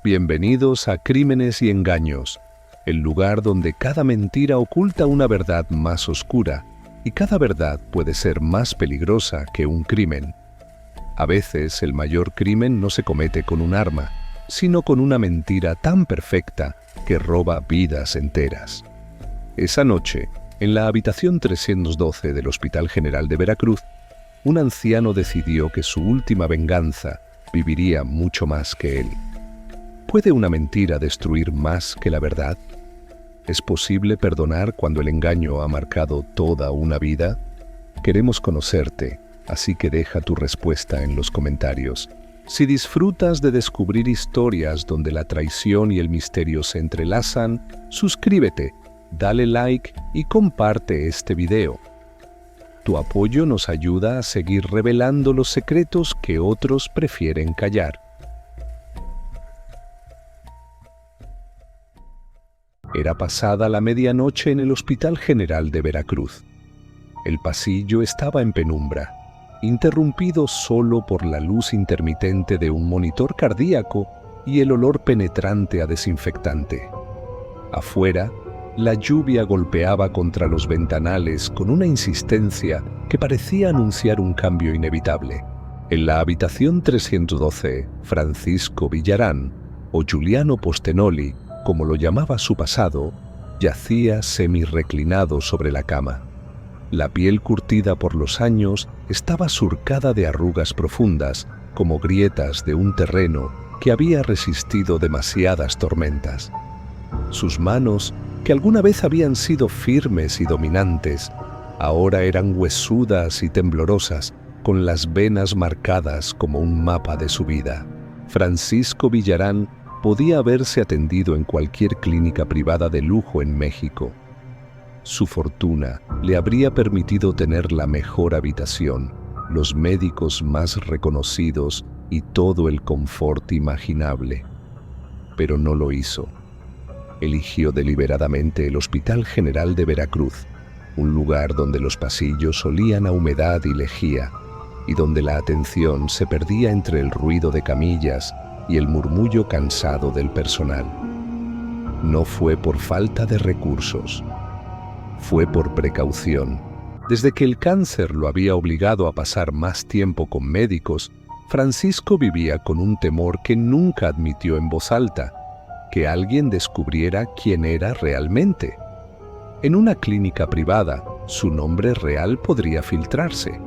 Bienvenidos a Crímenes y Engaños, el lugar donde cada mentira oculta una verdad más oscura y cada verdad puede ser más peligrosa que un crimen. A veces el mayor crimen no se comete con un arma, sino con una mentira tan perfecta que roba vidas enteras. Esa noche, en la habitación 312 del Hospital General de Veracruz, un anciano decidió que su última venganza viviría mucho más que él. ¿Puede una mentira destruir más que la verdad? ¿Es posible perdonar cuando el engaño ha marcado toda una vida? Queremos conocerte, así que deja tu respuesta en los comentarios. Si disfrutas de descubrir historias donde la traición y el misterio se entrelazan, suscríbete, dale like y comparte este video. Tu apoyo nos ayuda a seguir revelando los secretos que otros prefieren callar. Era pasada la medianoche en el Hospital General de Veracruz. El pasillo estaba en penumbra, interrumpido solo por la luz intermitente de un monitor cardíaco y el olor penetrante a desinfectante. Afuera, la lluvia golpeaba contra los ventanales con una insistencia que parecía anunciar un cambio inevitable. En la habitación 312, Francisco Villarán, o Giuliano Postenoli, como lo llamaba su pasado, yacía semi-reclinado sobre la cama. La piel curtida por los años estaba surcada de arrugas profundas, como grietas de un terreno que había resistido demasiadas tormentas. Sus manos, que alguna vez habían sido firmes y dominantes, ahora eran huesudas y temblorosas, con las venas marcadas como un mapa de su vida. Francisco Villarán podía haberse atendido en cualquier clínica privada de lujo en México. Su fortuna le habría permitido tener la mejor habitación, los médicos más reconocidos y todo el confort imaginable. Pero no lo hizo. Eligió deliberadamente el Hospital General de Veracruz, un lugar donde los pasillos olían a humedad y lejía, y donde la atención se perdía entre el ruido de camillas y el murmullo cansado del personal. No fue por falta de recursos, fue por precaución. Desde que el cáncer lo había obligado a pasar más tiempo con médicos, Francisco vivía con un temor que nunca admitió en voz alta, que alguien descubriera quién era realmente. En una clínica privada, su nombre real podría filtrarse.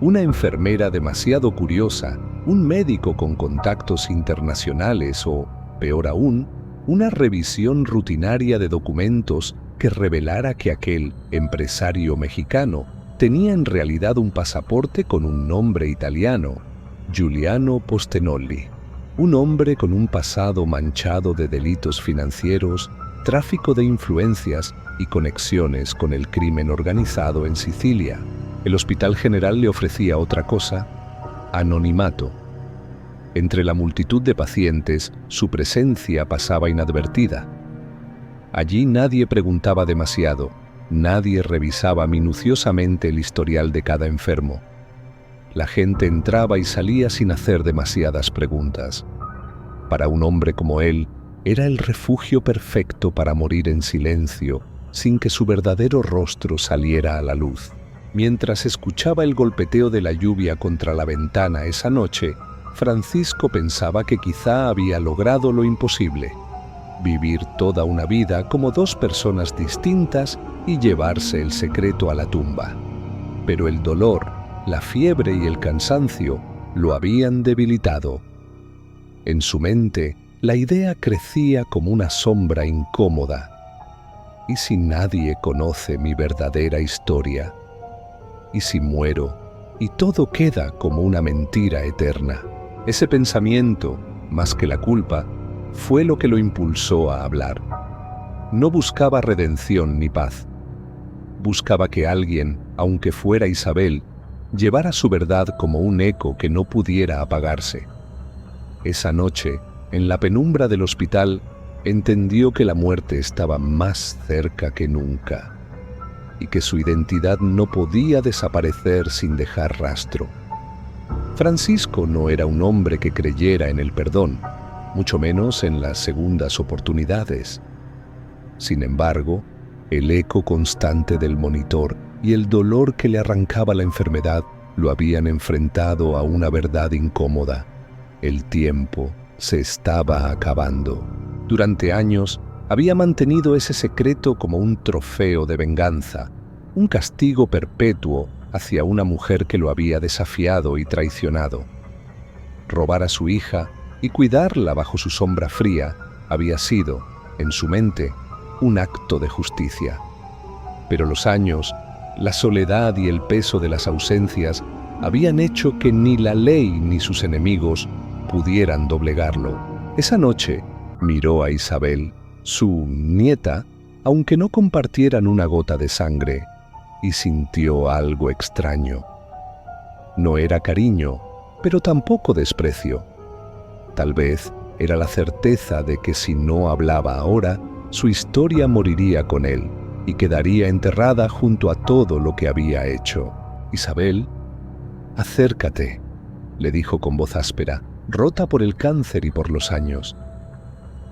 Una enfermera demasiado curiosa, un médico con contactos internacionales o, peor aún, una revisión rutinaria de documentos que revelara que aquel empresario mexicano tenía en realidad un pasaporte con un nombre italiano, Giuliano Postenoli, un hombre con un pasado manchado de delitos financieros, tráfico de influencias y conexiones con el crimen organizado en Sicilia. El Hospital General le ofrecía otra cosa: anonimato. Entre la multitud de pacientes, su presencia pasaba inadvertida. Allí nadie preguntaba demasiado, nadie revisaba minuciosamente el historial de cada enfermo. La gente entraba y salía sin hacer demasiadas preguntas. Para un hombre como él, era el refugio perfecto para morir en silencio, sin que su verdadero rostro saliera a la luz. Mientras escuchaba el golpeteo de la lluvia contra la ventana esa noche, Francisco pensaba que quizá había logrado lo imposible: vivir toda una vida como dos personas distintas y llevarse el secreto a la tumba. Pero el dolor, la fiebre y el cansancio lo habían debilitado. En su mente, la idea crecía como una sombra incómoda. ¿Y si nadie conoce mi verdadera historia? ¿Y si muero y todo queda como una mentira eterna? Ese pensamiento, más que la culpa, fue lo que lo impulsó a hablar. No buscaba redención ni paz. Buscaba que alguien, aunque fuera Isabel, llevara su verdad como un eco que no pudiera apagarse. Esa noche, en la penumbra del hospital, entendió que la muerte estaba más cerca que nunca y que su identidad no podía desaparecer sin dejar rastro. Francisco no era un hombre que creyera en el perdón, mucho menos en las segundas oportunidades. Sin embargo, el eco constante del monitor y el dolor que le arrancaba la enfermedad lo habían enfrentado a una verdad incómoda. El tiempo se estaba acabando. Durante años había mantenido ese secreto como un trofeo de venganza, un castigo perpetuo hacia una mujer que lo había desafiado y traicionado. Robar a su hija y cuidarla bajo su sombra fría había sido, en su mente, un acto de justicia. Pero los años, la soledad y el peso de las ausencias habían hecho que ni la ley ni sus enemigos pudieran doblegarlo. Esa noche miró a Isabel, su nieta, aunque no compartieran una gota de sangre, y sintió algo extraño. No era cariño, pero tampoco desprecio. Tal vez era la certeza de que si no hablaba ahora, su historia moriría con él y quedaría enterrada junto a todo lo que había hecho. Isabel, acércate, le dijo con voz áspera, rota por el cáncer y por los años.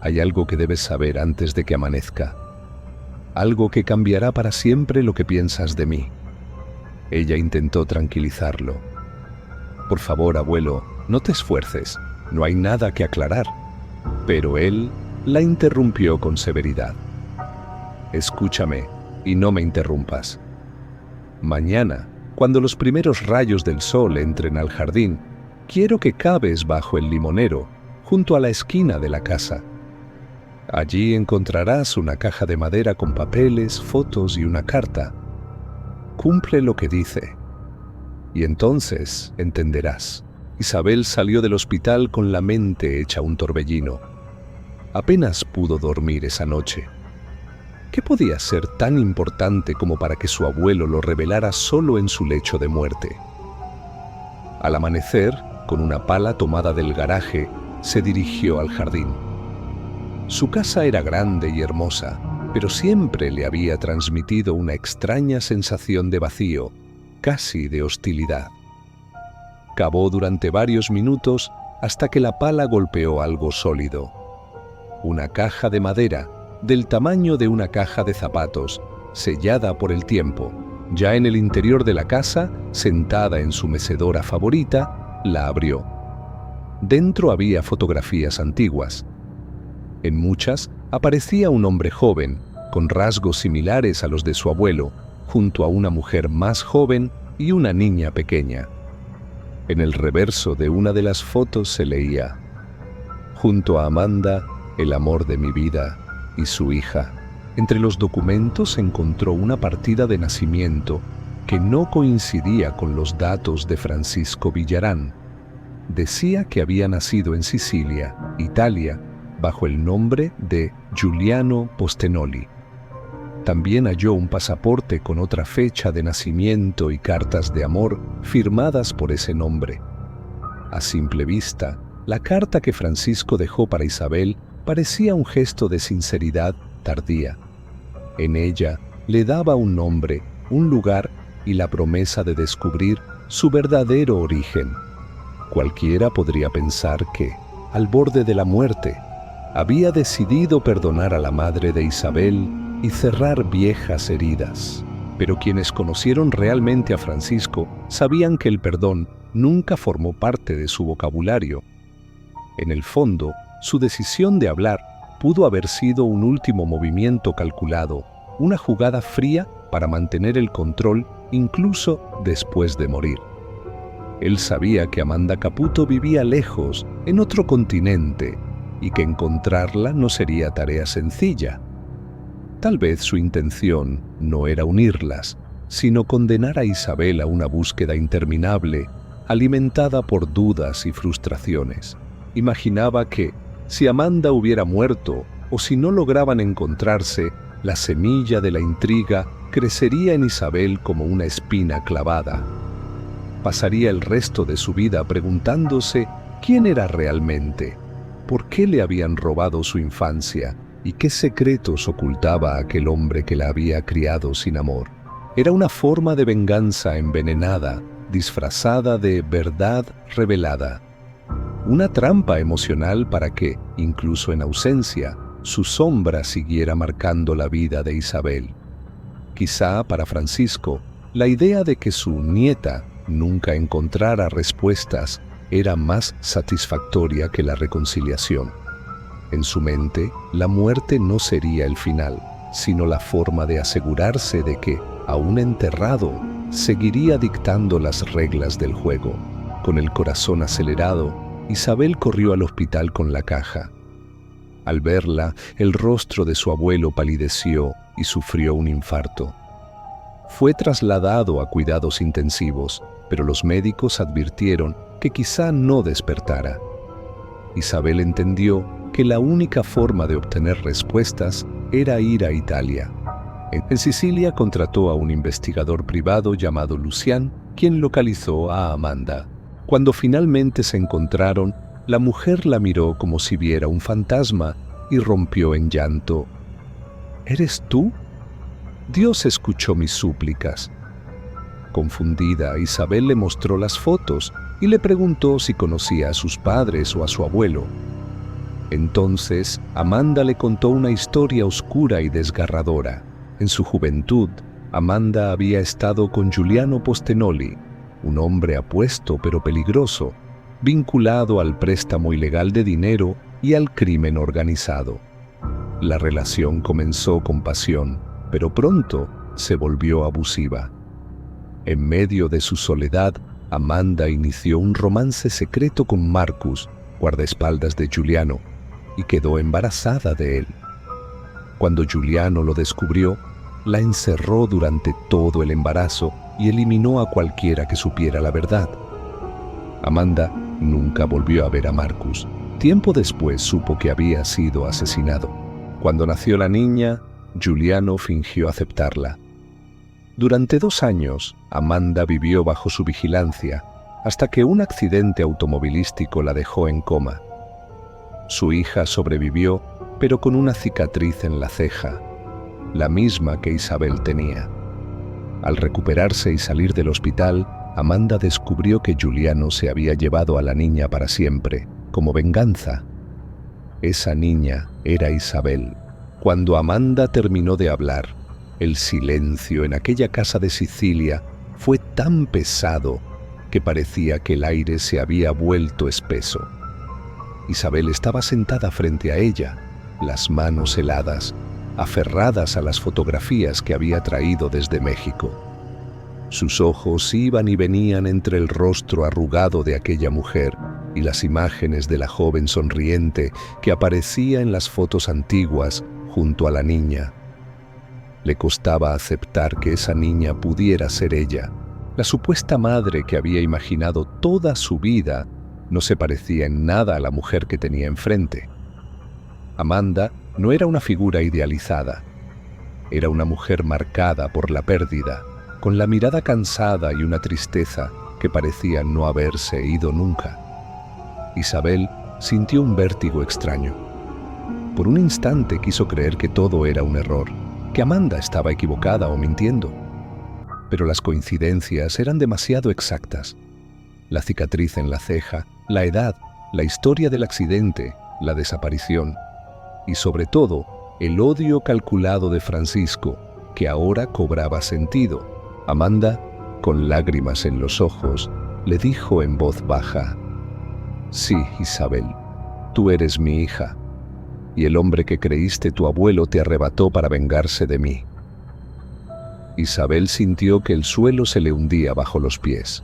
Hay algo que debes saber antes de que amanezca. Algo que cambiará para siempre lo que piensas de mí. Ella intentó tranquilizarlo. Por favor, abuelo, no te esfuerces. No hay nada que aclarar. Pero él la interrumpió con severidad. Escúchame y no me interrumpas. Mañana, cuando los primeros rayos del sol entren al jardín, quiero que caves bajo el limonero, junto a la esquina de la casa. Allí encontrarás una caja de madera con papeles, fotos y una carta. Cumple lo que dice. Y entonces entenderás. Isabel salió del hospital con la mente hecha un torbellino. Apenas pudo dormir esa noche. ¿Qué podía ser tan importante como para que su abuelo lo revelara solo en su lecho de muerte? Al amanecer, con una pala tomada del garaje, se dirigió al jardín. Su casa era grande y hermosa, pero siempre le había transmitido una extraña sensación de vacío, casi de hostilidad. Cavó durante varios minutos hasta que la pala golpeó algo sólido. Una caja de madera, del tamaño de una caja de zapatos, sellada por el tiempo. Ya en el interior de la casa, sentada en su mecedora favorita, la abrió. Dentro había fotografías antiguas. En muchas aparecía un hombre joven, con rasgos similares a los de su abuelo, junto a una mujer más joven y una niña pequeña. En el reverso de una de las fotos se leía: junto a Amanda, el amor de mi vida, y su hija. Entre los documentos encontró una partida de nacimiento que no coincidía con los datos de Francisco Villarán. Decía que había nacido en Sicilia, Italia, bajo el nombre de Giuliano Postenoli. También halló un pasaporte con otra fecha de nacimiento y cartas de amor firmadas por ese nombre. A simple vista, la carta que Francisco dejó para Isabel parecía un gesto de sinceridad tardía. En ella le daba un nombre, un lugar y la promesa de descubrir su verdadero origen. Cualquiera podría pensar que, al borde de la muerte, había decidido perdonar a la madre de Isabel y cerrar viejas heridas. Pero quienes conocieron realmente a Francisco sabían que el perdón nunca formó parte de su vocabulario. En el fondo, su decisión de hablar pudo haber sido un último movimiento calculado, una jugada fría para mantener el control incluso después de morir. Él sabía que Amanda Caputo vivía lejos, en otro continente, y que encontrarla no sería tarea sencilla. Tal vez su intención no era unirlas, sino condenar a Isabel a una búsqueda interminable, alimentada por dudas y frustraciones. Imaginaba que, si Amanda hubiera muerto o si no lograban encontrarse, la semilla de la intriga crecería en Isabel como una espina clavada. Pasaría el resto de su vida preguntándose quién era realmente, por qué le habían robado su infancia y qué secretos ocultaba aquel hombre que la había criado sin amor. Era una forma de venganza envenenada, disfrazada de verdad revelada. una trampa emocional para que, incluso en ausencia, su sombra siguiera marcando la vida de Isabel. Quizá para Francisco, la idea de que su nieta nunca encontrara respuestas era más satisfactoria que la reconciliación. En su mente, la muerte no sería el final, sino la forma de asegurarse de que, aún enterrado, seguiría dictando las reglas del juego. Con el corazón acelerado, Isabel corrió al hospital con la caja. Al verla, el rostro de su abuelo palideció y sufrió un infarto. Fue trasladado a cuidados intensivos, pero los médicos advirtieron que quizá no despertara. Isabel entendió que la única forma de obtener respuestas era ir a Italia. En Sicilia contrató a un investigador privado llamado Lucián, quien localizó a Amanda. Cuando finalmente se encontraron, la mujer la miró como si viera un fantasma y rompió en llanto. ¿Eres tú? Dios escuchó mis súplicas. Confundida, Isabel le mostró las fotos y le preguntó si conocía a sus padres o a su abuelo. Entonces, Amanda le contó una historia oscura y desgarradora. En su juventud, Amanda había estado con Giuliano Postenoli, un hombre apuesto pero peligroso, vinculado al préstamo ilegal de dinero y al crimen organizado. La relación comenzó con pasión, pero pronto se volvió abusiva. En medio de su soledad, Amanda inició un romance secreto con Marcus, guardaespaldas de Giuliano, y quedó embarazada de él. Cuando Giuliano lo descubrió, la encerró durante todo el embarazo y eliminó a cualquiera que supiera la verdad. Amanda nunca volvió a ver a Marcus. Tiempo después supo que había sido asesinado. Cuando nació la niña, Giuliano fingió aceptarla. Durante 2 años, Amanda vivió bajo su vigilancia, hasta que un accidente automovilístico la dejó en coma. Su hija sobrevivió, pero con una cicatriz en la ceja, la misma que Isabel tenía. Al recuperarse y salir del hospital, Amanda descubrió que Giuliano se había llevado a la niña para siempre, como venganza. Esa niña era Isabel. Cuando Amanda terminó de hablar, el silencio en aquella casa de Sicilia fue tan pesado que parecía que el aire se había vuelto espeso. Isabel estaba sentada frente a ella, las manos heladas, aferradas a las fotografías que había traído desde México. Sus ojos iban y venían entre el rostro arrugado de aquella mujer y las imágenes de la joven sonriente que aparecía en las fotos antiguas junto a la niña. Le costaba aceptar que esa niña pudiera ser ella. La supuesta madre que había imaginado toda su vida no se parecía en nada a la mujer que tenía enfrente. Amanda no era una figura idealizada. Era una mujer marcada por la pérdida, con la mirada cansada y una tristeza que parecía no haberse ido nunca. Isabel sintió un vértigo extraño. Por un instante quiso creer que todo era un error, que Amanda estaba equivocada o mintiendo. Pero las coincidencias eran demasiado exactas. La cicatriz en la ceja, la edad, la historia del accidente, la desaparición y sobre todo el odio calculado de Francisco, que ahora cobraba sentido. Amanda, con lágrimas en los ojos, le dijo en voz baja: «Sí, Isabel, tú eres mi hija, y el hombre que creíste tu abuelo te arrebató para vengarse de mí». Isabel sintió que el suelo se le hundía bajo los pies.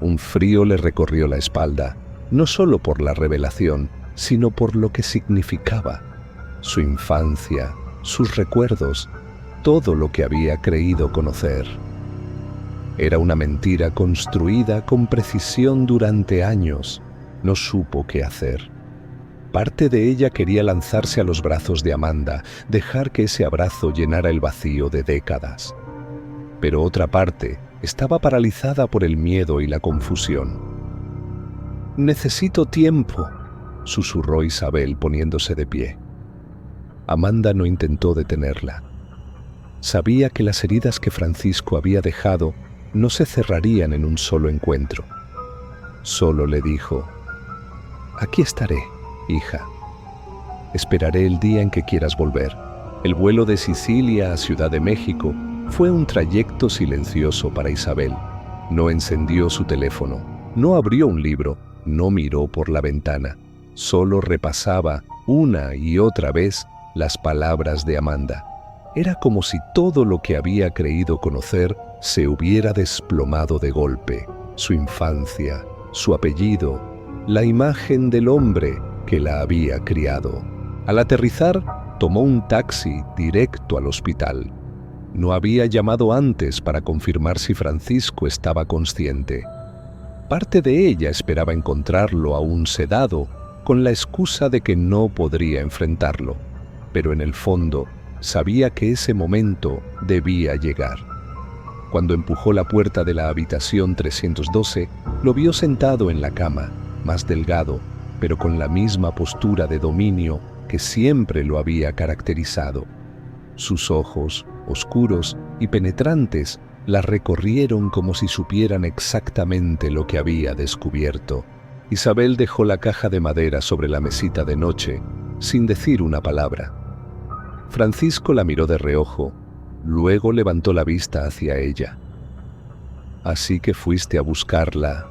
Un frío le recorrió la espalda, no solo por la revelación, sino por lo que significaba. Su infancia, sus recuerdos, todo lo que había creído conocer. Era una mentira construida con precisión durante años. No supo qué hacer. Parte de ella quería lanzarse a los brazos de Amanda, dejar que ese abrazo llenara el vacío de décadas. Pero otra parte estaba paralizada por el miedo y la confusión. «Necesito tiempo», susurró Isabel poniéndose de pie. Amanda no intentó detenerla. Sabía que las heridas que Francisco había dejado no se cerrarían en un solo encuentro. Solo le dijo: Aquí estaré, hija. Esperaré el día en que quieras volver. El vuelo de Sicilia a Ciudad de México fue un trayecto silencioso para Isabel. No encendió su teléfono, no abrió un libro, no miró por la ventana. Solo repasaba una y otra vez las palabras de Amanda. Era como si todo lo que había creído conocer se hubiera desplomado de golpe. Su infancia, su apellido, la imagen del hombre que la había criado. Al aterrizar, tomó un taxi directo al hospital. No había llamado antes para confirmar si Francisco estaba consciente. Parte de ella esperaba encontrarlo aún sedado, con la excusa de que no podría enfrentarlo, pero en el fondo sabía que ese momento debía llegar. Cuando empujó la puerta de la habitación 312, lo vio sentado en la cama, más delgado, pero con la misma postura de dominio que siempre lo había caracterizado. Sus ojos, oscuros y penetrantes, la recorrieron como si supieran exactamente lo que había descubierto. Isabel dejó la caja de madera sobre la mesita de noche, sin decir una palabra. Francisco la miró de reojo, luego levantó la vista hacia ella. «Así que fuiste a buscarla»,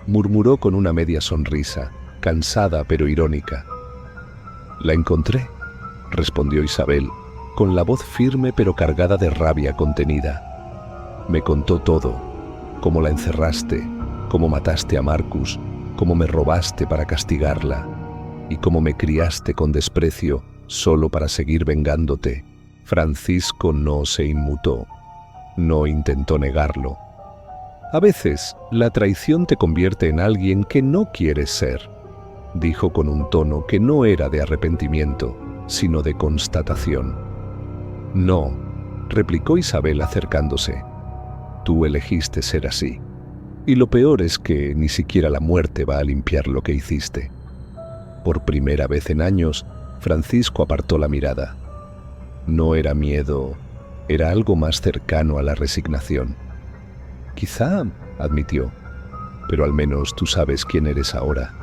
murmuró con una media sonrisa, cansada pero irónica. «La encontré», respondió Isabel, con la voz firme pero cargada de rabia contenida. «Me contó todo, cómo la encerraste, cómo mataste a Marcus, cómo me robaste para castigarla y cómo me criaste con desprecio solo para seguir vengándote». Francisco no se inmutó, no intentó negarlo. «A veces, la traición te convierte en alguien que no quieres ser», dijo con un tono que no era de arrepentimiento, sino de constatación. «No», replicó Isabel acercándose. «Tú elegiste ser así. Y lo peor es que ni siquiera la muerte va a limpiar lo que hiciste». Por primera vez en años, Francisco apartó la mirada. No era miedo, era algo más cercano a la resignación. «Quizá», admitió, «pero al menos tú sabes quién eres ahora».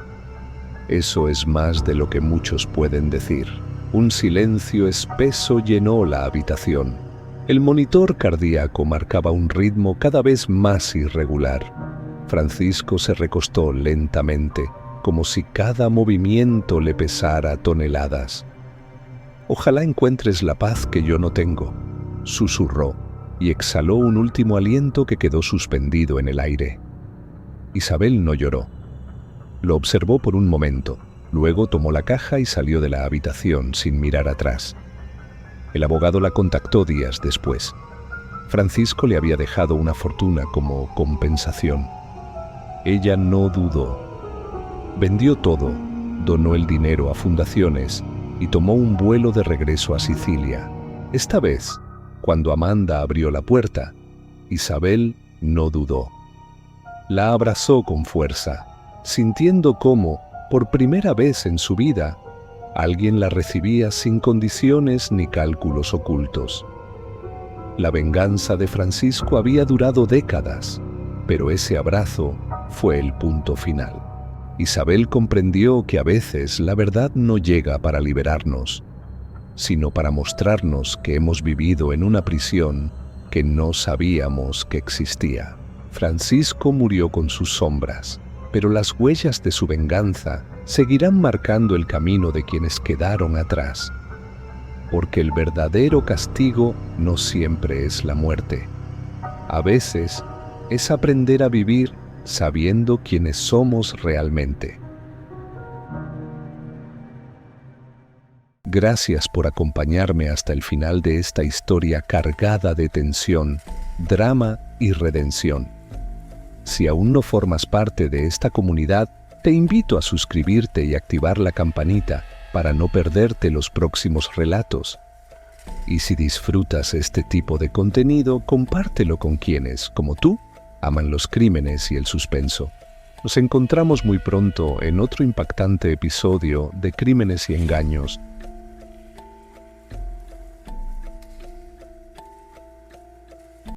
Eso es más de lo que muchos pueden decir. Un silencio espeso llenó la habitación. El monitor cardíaco marcaba un ritmo cada vez más irregular. Francisco se recostó lentamente, como si cada movimiento le pesara toneladas. «Ojalá encuentres la paz que yo no tengo», susurró, y exhaló un último aliento que quedó suspendido en el aire. Isabel no lloró. Lo observó por un momento, luego tomó la caja y salió de la habitación sin mirar atrás. El abogado la contactó días después. Francisco le había dejado una fortuna como compensación. Ella no dudó. Vendió todo, donó el dinero a fundaciones y tomó un vuelo de regreso a Sicilia. Esta vez, cuando Amanda abrió la puerta, Isabel no dudó. La abrazó con fuerza, sintiendo cómo, por primera vez en su vida, alguien la recibía sin condiciones ni cálculos ocultos. La venganza de Francisco había durado décadas, pero ese abrazo fue el punto final. Isabel comprendió que a veces la verdad no llega para liberarnos, sino para mostrarnos que hemos vivido en una prisión que no sabíamos que existía. Francisco murió con sus sombras, pero las huellas de su venganza seguirán marcando el camino de quienes quedaron atrás, porque el verdadero castigo no siempre es la muerte. A veces es aprender a vivir sabiendo quiénes somos realmente. Gracias por acompañarme hasta el final de esta historia cargada de tensión, drama y redención. Si aún no formas parte de esta comunidad, te invito a suscribirte y activar la campanita para no perderte los próximos relatos. Y si disfrutas este tipo de contenido, compártelo con quienes, como tú, aman los crímenes y el suspenso. Nos encontramos muy pronto en otro impactante episodio de Crímenes y Engaños,